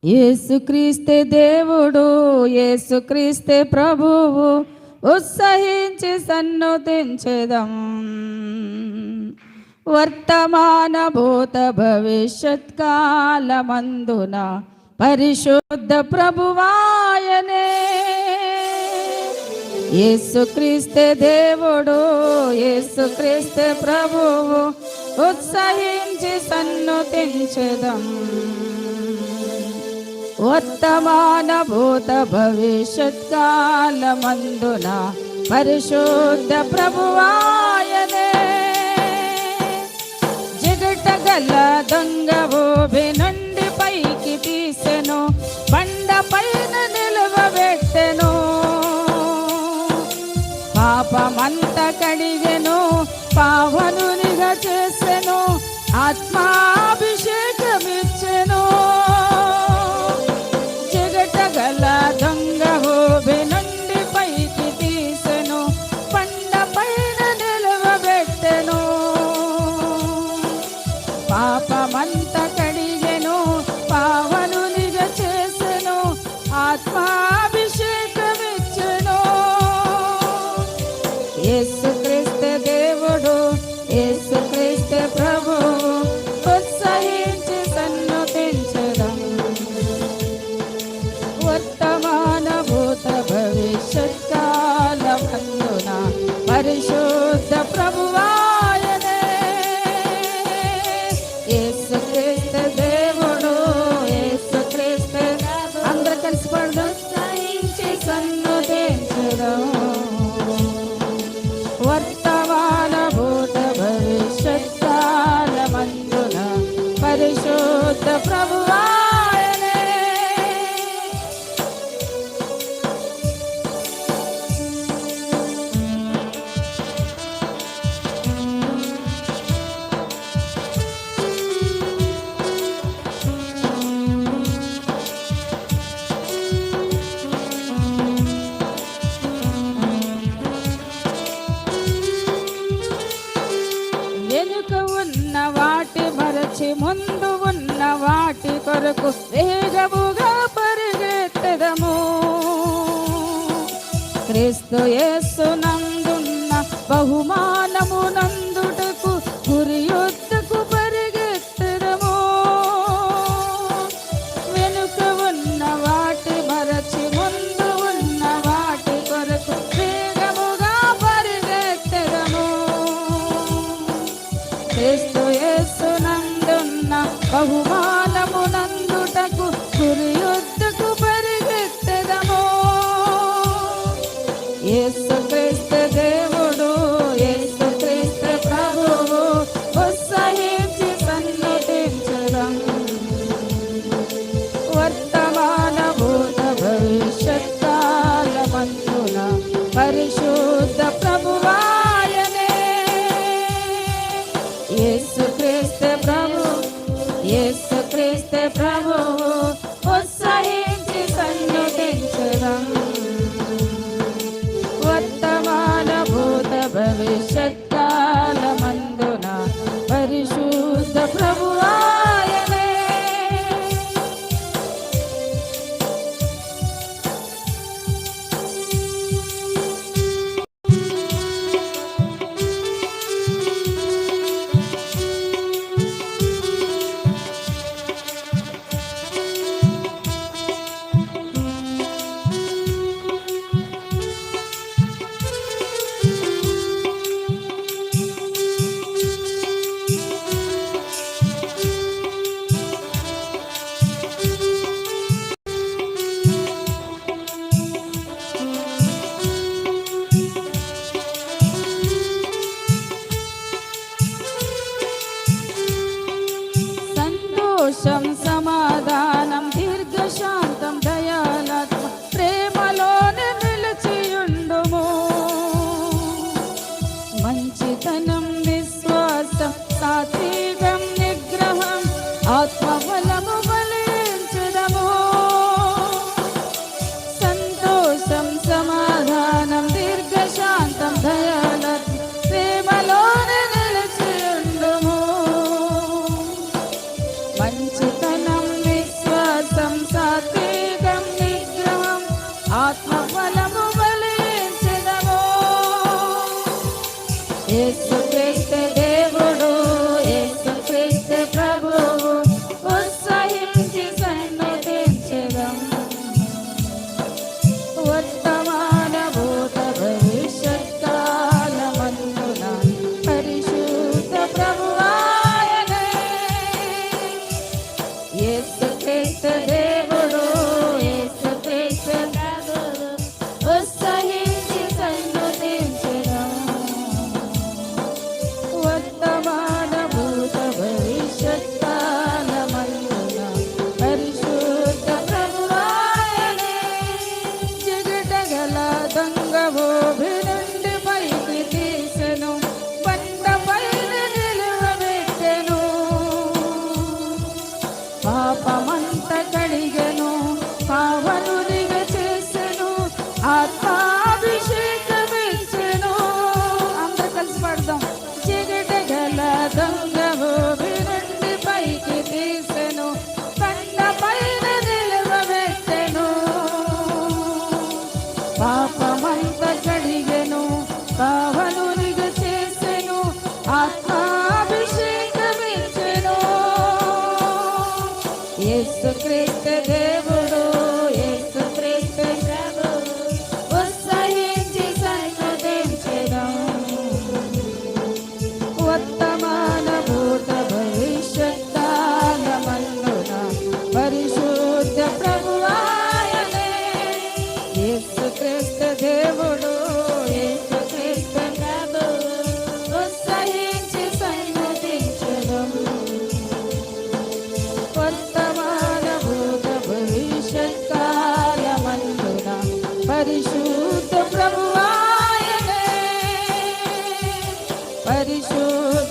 యేసుక్రీస్తే దేవుడు, యేసుక్రీస్తే ప్రభువు, ఉత్సహించి సన్నుతించెదం. వర్తమాన భూత భవిష్యత్ కాలమందున పరిశుద్ధ ప్రభువాయనే. యేసుక్రీస్తే దేవుడు, యేసుక్రీస్తే ప్రభువు, ఉత్సహించి సన్నుతించెదం. వర్తమాన భూత భవిష్యత్ కాలమందున పరిశుద్ధ ప్రభువాయనే. జిగటగల దొంగ ఊబి నుండి పైకి తీసెను, బండ పైన నిలువబెట్టెను. పాపమంత కడిగెను, పావనునిగా చేసెను, ఆత్మాభిషేకమిచ్చెను. జిగటగల దొంగ ఊబి నుండి పైకి తీసెను, బండ పైన నిలువబెట్టెను. పాపమంత కడిగెను, పావనునిగా చేసెను, ఆత్మాభిషేకమిచ్చెను. యేసుక్రీస్తే దేవుడు, యేసుక్రీస్తే ప్రభువు, ఉత్సహించి సన్నుతించెదం. వర్తమాన భూత భవిష్యత్ కాలమందున పరిశుద్ధ ప్రభువాయనే. యేసుక్రీస్తే దేవుడు, యేసుక్రీస్తే, అందరూ కలిసి పడదాం. ఉత్సహించి సన్నుతించెదం. వర్తమాన భూత భవిష్యత్ కాలమందున పరిశుద్ధ ప్రభువాయనే. వెనుక ఉన్న వాటి మరచి ముందు ఉన్న వాటి కొరకు వేగముగా పరిగెత్తెదము. క్రీస్తు యేసునందున్న బహుమానము నందుటకు గురి యొద్దకు పరిగెత్తెదము. వెనుక ఉన్న వాటి మరచి ముందు ఉన్న వాటి కొరకు వేగముగా పరిగెత్తెదము. క్రీస్తు యేసునందున్న బహుమానము నందుటకు గురి యొద్దకు పరిగెత్తెదము. యేసుక్రీస్తు దేవుడు, యేసుక్రీస్తు క్రీస్తు దేవుడు యేసు క్రీస్తు ప్రభు ఉత్సహించి సన్నుతించెదం వర్తమాన భూత భవిష్యత్ కాలమందున పరిశుద్ధ ప్రభువాయనే యేసు క్రీస్తు దేవుడు యేసు క్రీస్తు ప్రభు ఉత్సహించి సన్నుతించెదం వర్తమాన భూత భవిష్యత్ కాలమందున పరిశుద్ధ ప్రభువాయనే పరిశుద్ధ